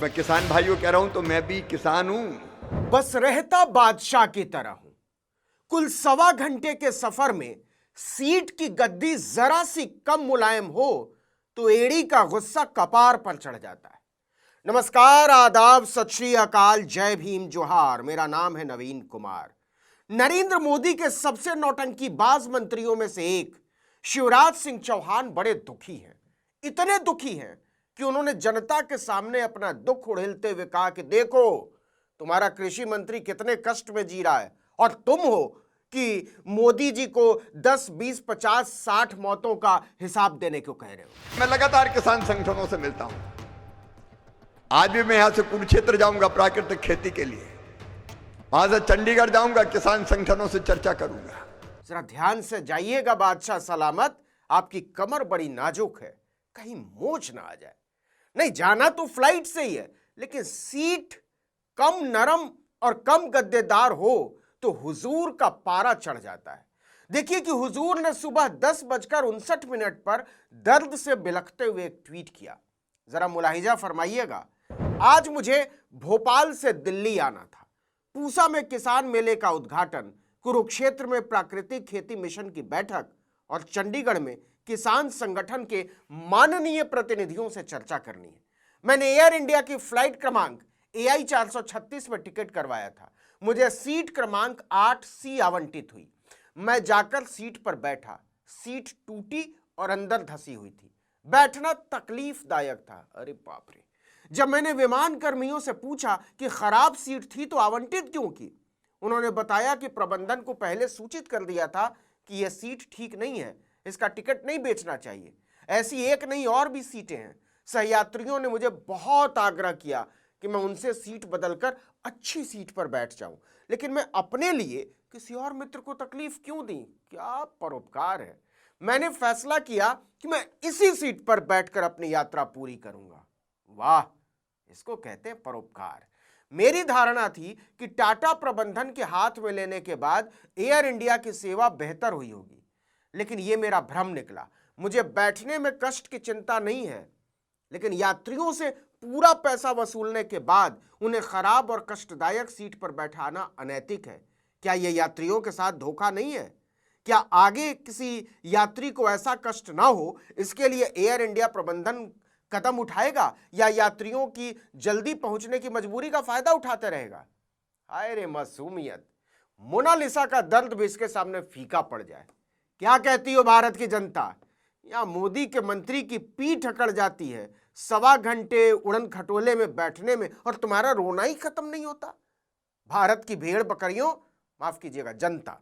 मैं किसान भाइयों कह रहा हूं तो मैं भी किसान हूं। बस रहता बादशाह की तरह हूं। कुल 1.25 घंटे के सफर में सीट की गद्दी जरा सी कम मुलायम हो तो एड़ी का गुस्सा कपार पर चढ़ जाता है। नमस्कार, आदाब, सत श्री अकाल, जय भीम, जोहार। मेरा नाम है नवीन कुमार। नरेंद्र मोदी के सबसे नौटंकीबाज मंत्रियों में से एक शिवराज सिंह चौहान बड़े दुखी हैं। इतने दुखी हैं कि उन्होंने जनता के सामने अपना दुख उड़ेलते हुए कहा कि देखो, तुम्हारा कृषि मंत्री कितने कष्ट में जी रहा है और तुम हो कि मोदी जी को 10, 20, 50, 60 मौतों का हिसाब देने को कह रहे हो। मैं लगातार किसान संगठनों से मिलता हूं। आज भी मैं यहां से कुरुक्षेत्र जाऊंगा प्राकृतिक खेती के लिए, वहां से चंडीगढ़ जाऊंगा, किसान संगठनों से चर्चा करूंगा। जरा ध्यान से जाइएगा बादशाह सलामत, आपकी कमर बड़ी नाजुक है, कहीं मोच ना आ जाए। नहीं, जाना तो फ्लाइट से ही है, लेकिन सीट कम नरम और कम गद्देदार हो तो हुजूर का पारा चढ़ जाता है। देखिए कि हुजूर ने सुबह 10:59 पर दर्द से बिलखते हुए एक ट्वीट किया। जरा मुलाहिजा फरमाइएगा। आज मुझे भोपाल से दिल्ली आना था। पूसा में किसान मेले का उद्घाटन, कुरुक्षेत्र में प्राकृतिक खेती मिशन की बैठक और चंडीगढ़ में किसान संगठन के माननीय प्रतिनिधियों से चर्चा करनी है। मैंने एयर इंडिया की फ्लाइट क्रमांक AI 436 में टिकट करवाया था। मुझे सीट क्रमांक 8C आवंटित हुई। मैं जाकर सीट पर बैठा, सीट टूटी और अंदर धसी हुई थी। बैठना तकलीफदायक था। अरे बाप रे! जब मैंने विमान कर्मियों से पूछा कि खराब सीट थी तो आवंटित क्यों की, उन्होंने बताया कि प्रबंधन को पहले सूचित कर दिया था कि यह सीट ठीक नहीं है, इसका टिकट नहीं बेचना चाहिए। ऐसी एक नहीं और भी सीटें हैं। सहयात्रियों ने मुझे बहुत आग्रह किया कि मैं उनसे सीट बदलकर अच्छी सीट पर बैठ जाऊं, लेकिन मैं अपने लिए किसी और मित्र को तकलीफ क्यों दी? क्या परोपकार है। मैंने फैसला किया कि मैं इसी सीट पर बैठकर अपनी यात्रा पूरी करूंगा। वाह, इसको कहते हैं परोपकार। मेरी धारणा थी कि टाटा प्रबंधन के हाथ में लेने के बाद एयर इंडिया की सेवा बेहतर हुई होगी, लेकिन यह मेरा भ्रम निकला। मुझे बैठने में कष्ट की चिंता नहीं है, लेकिन यात्रियों से पूरा पैसा वसूलने के बाद उन्हें खराब और कष्टदायक सीट पर बैठाना अनैतिक है। क्या यह यात्रियों के साथ धोखा नहीं है? क्या आगे किसी यात्री को ऐसा कष्ट ना हो, इसके लिए एयर इंडिया प्रबंधन कदम उठाएगा या यात्रियों की जल्दी पहुंचने की मजबूरी का फायदा उठाते रहेगा? हाय रे मासूमियत! मोनालिसा का दर्द भी इसके सामने फीका पड़ जाए। क्या कहती हो भारत की जनता? या मोदी के मंत्री की पीठ अकड़ जाती है 1.25 घंटे उड़न खटोले में बैठने में, और तुम्हारा रोना ही खत्म नहीं होता। भारत की भेड़ बकरियों, माफ कीजिएगा जनता।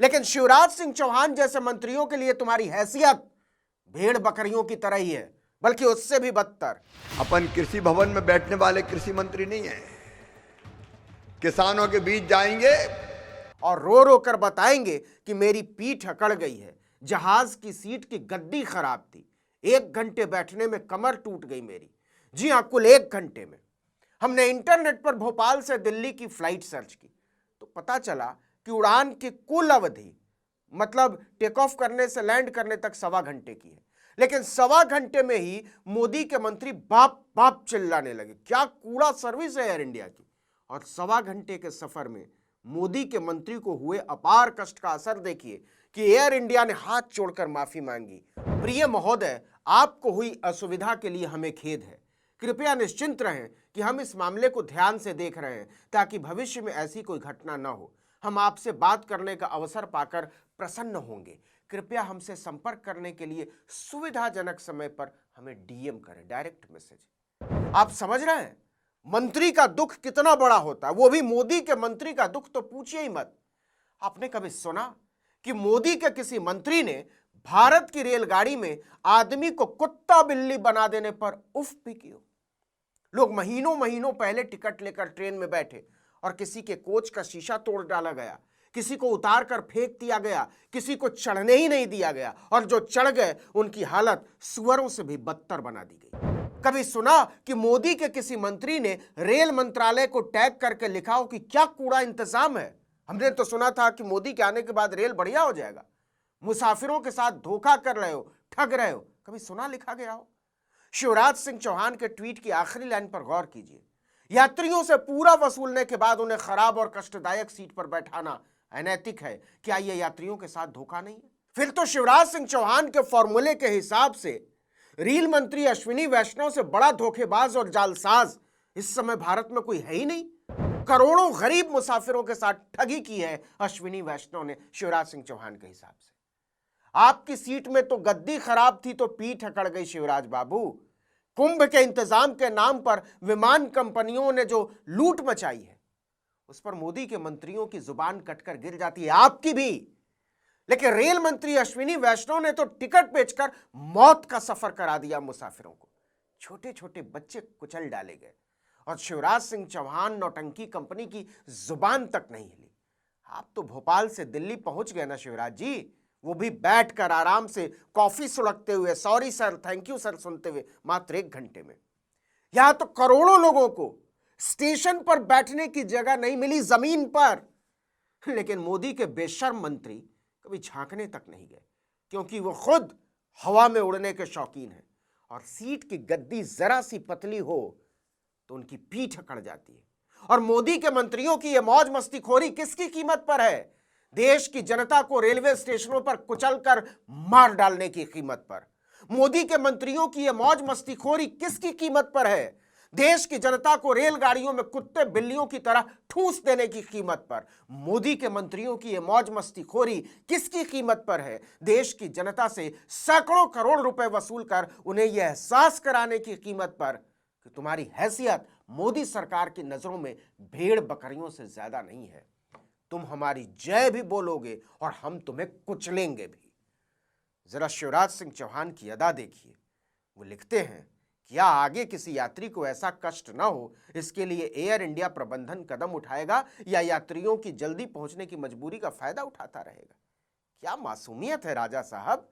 लेकिन शिवराज सिंह चौहान जैसे मंत्रियों के लिए तुम्हारी हैसियत भेड़ बकरियों की तरह ही है, बल्कि उससे भी बदतर। अपन कृषि भवन में बैठने वाले कृषि मंत्री नहीं है। किसानों के बीच जाएंगे और रो रो कर बताएंगे कि मेरी पीठ अकड़ गई है, जहाज की सीट की गद्दी खराब थी, 1 घंटे बैठने में कमर टूट गई मेरी। जी हां, कुल 1 घंटे में। हमने इंटरनेट पर भोपाल से दिल्ली की फ्लाइट सर्च की तो पता चला कि उड़ान की कुल अवधि, मतलब टेक ऑफ करने से लैंड करने तक 1.25 घंटे की है, लेकिन 1.25 घंटे में ही मोदी के मंत्री बाप बाप चिल्लाने लगे। क्या कूड़ा सर्विस है एयर इंडिया की! और 1.25 घंटे के सफर में मोदी के मंत्री को हुए अपार कष्ट का असर देखिए कि एयर इंडिया ने हाथ जोड़कर माफी मांगी। प्रिय महोदय, आपको हुई असुविधा के लिए हमें खेद है। कृपया निश्चिंत रहें कि हम इस मामले को ध्यान से देख रहे हैं ताकि भविष्य में ऐसी कोई घटना न हो। हम आपसे बात करने का अवसर पाकर प्रसन्न होंगे। कृपया हमसे संपर्क करने के लिए सुविधाजनक समय पर हमें DM करें, डायरेक्ट मैसेज। आप समझ रहे हैं मंत्री का दुख कितना बड़ा होता है, वो भी मोदी के मंत्री का दुख तो पूछिए ही मत। आपने कभी सुना कि मोदी के किसी मंत्री ने भारत की रेलगाड़ी में आदमी को कुत्ता बिल्ली बना देने पर उफ भी की हो? लोग महीनों महीनों पहले टिकट लेकर ट्रेन में बैठे और किसी के कोच का शीशा तोड़ डाला गया, किसी को उतार कर फेंक दिया गया, किसी को चढ़ने ही नहीं दिया गया, और जो चढ़ गए उनकी हालत सुअरों से भी बदतर बना दी गई। कभी सुना कि मोदी के किसी मंत्री ने रेल मंत्रालय को टैग करके लिखा हो कि क्या कूड़ा इंतजाम है? हमने तो सुना था कि मोदी के आने के बाद रेल बढ़िया हो जाएगा। मुसाफिरों के साथ धोखा कर रहे हो, ठग रहे हो, कभी सुना लिखा गया हो? शिवराज सिंह चौहान के ट्वीट की आखिरी लाइन पर गौर कीजिए। यात्रियों से पूरा वसूलने के बाद उन्हें खराब और कष्टदायक सीट पर बैठाना अनैतिक है। क्या यह यात्रियों के साथ धोखा नहीं है? फिर तो शिवराज सिंह चौहान के फॉर्मूले के हिसाब से रेल मंत्री अश्विनी वैष्णव से बड़ा धोखेबाज और जालसाज इस समय भारत में कोई है ही नहीं। करोड़ों गरीब मुसाफिरों के साथ ठगी की है अश्विनी वैष्णव ने शिवराज सिंह चौहान के हिसाब से। आपकी सीट में तो गद्दी खराब थी तो पीठ अकड़ गई शिवराज बाबू। कुंभ के इंतजाम के नाम पर विमान कंपनियों ने जो लूट मचाई है उस पर मोदी के मंत्रियों की जुबान कटकर गिर जाती है, आपकी भी। लेकिन रेल मंत्री अश्विनी वैष्णव ने तो टिकट बेचकर मौत का सफर करा दिया मुसाफिरों को। छोटे छोटे बच्चे कुचल डाले गए और शिवराज सिंह चौहान नौटंकी कंपनी की जुबान तक नहीं हिली। आप तो भोपाल से दिल्ली पहुंच गए ना शिवराज जी, वो भी बैठकर आराम से कॉफी सुड़कते हुए, sorry sir, thank you sir सुनते हुए मात्र 1 घंटे में। यहां तो करोड़ों लोगों को स्टेशन पर बैठने की जगह नहीं मिली, जमीन पर। लेकिन मोदी के बेशर्म मंत्री कभी झांकने तक नहीं गए, क्योंकि वो खुद हवा में उड़ने के शौकीन हैं और सीट की गद्दी जरा सी पतली हो तो उनकी पीठ अकड़ जाती है। और मोदी के मंत्रियों की यह मौज मस्तीखोरी किसकी कीमत पर है? देश की जनता को रेलवे स्टेशनों पर कुचलकर मार डालने की कीमत पर। मोदी के मंत्रियों की यह मौज मस्तीखोरी किसकी कीमत पर है? देश की जनता को रेलगाड़ियों में कुत्ते बिल्लियों की तरह ठूस देने की कीमत पर। मोदी के मंत्रियों की यह मौज मस्तीखोरी किसकी कीमत पर है? देश की जनता से सैकड़ों करोड़ रुपए वसूल कर उन्हें यह एहसास कराने की कीमत पर कि तुम्हारी हैसियत मोदी सरकार की नजरों में भेड़ बकरियों से ज्यादा नहीं है। तुम हमारी जय भी बोलोगे और हम तुम्हें कुचलेंगे भी। जरा शिवराज सिंह चौहान की अदा देखिए। वो लिखते हैं, क्या आगे किसी यात्री को ऐसा कष्ट न हो इसके लिए एयर इंडिया प्रबंधन कदम उठाएगा या यात्रियों की जल्दी पहुंचने की मजबूरी का फायदा उठाता रहेगा? क्या मासूमियत है राजा साहब।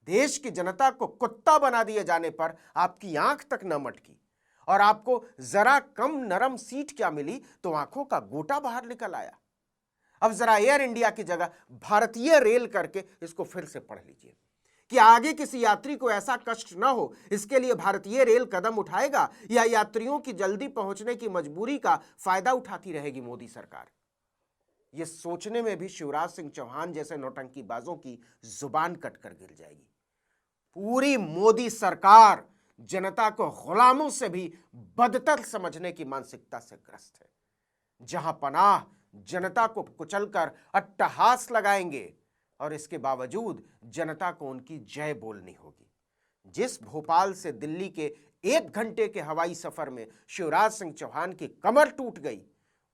देश की जनता को कुत्ता बना दिए जाने पर आपकी आंख तक न मटकी और आपको जरा कम नरम सीट क्या मिली तो आंखों का गोटा बाहर निकल आया। अब जरा एयर इंडिया की जगह भारतीय रेल करके इसको फिर से पढ़ लीजिए कि आगे किसी यात्री को ऐसा कष्ट न हो इसके लिए भारतीय रेल कदम उठाएगा या यात्रियों की जल्दी पहुंचने की मजबूरी का फायदा उठाती रहेगी मोदी सरकार। यह सोचने में भी शिवराज सिंह चौहान जैसे नौटंकीबाजों की जुबान कटकर गिर जाएगी। पूरी मोदी सरकार जनता को गुलामों से भी बदतर समझने की मानसिकता से ग्रस्त है, जहां पनाह जनता को कुचलकर अट्टहास लगाएंगे और इसके बावजूद जनता को उनकी जय बोलनी होगी। जिस भोपाल से दिल्ली के 1 घंटे के हवाई सफर में शिवराज सिंह चौहान की कमर टूट गई,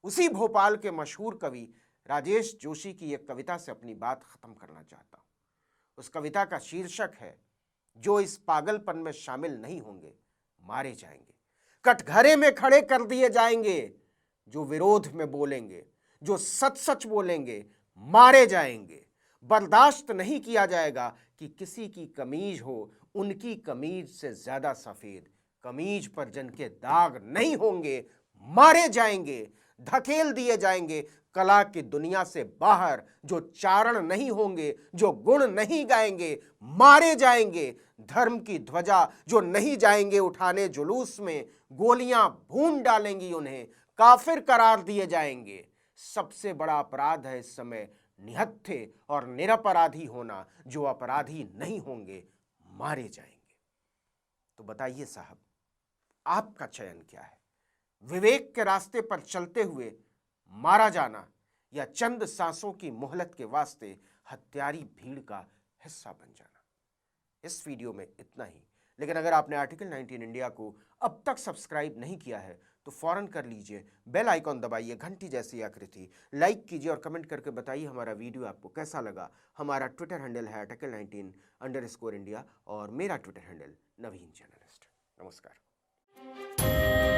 उसी भोपाल के मशहूर कवि राजेश जोशी की एक कविता से अपनी बात खत्म करना चाहता हूं। उस कविता का शीर्षक है, जो इस पागलपन में शामिल नहीं होंगे मारे जाएंगे, कटघरे में खड़े कर दिए जाएंगे, जो विरोध में बोलेंगे, जो सच सच बोलेंगे मारे जाएंगे। बर्दाश्त नहीं किया जाएगा कि किसी की कमीज हो उनकी कमीज से ज्यादा सफेद, कमीज पर जिनके दाग नहीं होंगे मारे जाएंगे, धकेल दिए जाएंगे कला की दुनिया से बाहर। जो चारण नहीं होंगे, जो गुण नहीं गाएंगे मारे जाएंगे। धर्म की ध्वजा जो नहीं जाएंगे उठाने जुलूस में, गोलियां भून डालेंगी, उन्हें काफिर करार दिए जाएंगे। सबसे बड़ा अपराध है इस समय निहत्थे और निरपराधी होना, जो अपराधी नहीं होंगे मारे जाएंगे। तो बताइए साहब, आपका चयन क्या है? विवेक के रास्ते पर चलते हुए मारा जाना या चंद सांसों की मोहलत के वास्ते हत्यारी भीड़ का हिस्सा बन जाना? इस वीडियो में इतना ही। लेकिन अगर आपने आर्टिकल 19 इंडिया को अब तक सब्सक्राइब नहीं किया है तो फौरन कर लीजिए, बेल आइकॉन दबाइए, घंटी जैसी आकृति, लाइक कीजिए और कमेंट करके बताइए हमारा वीडियो आपको कैसा लगा। हमारा ट्विटर हैंडल है article19_India और मेरा ट्विटर हैंडल नवीन जर्नलिस्ट। नमस्कार।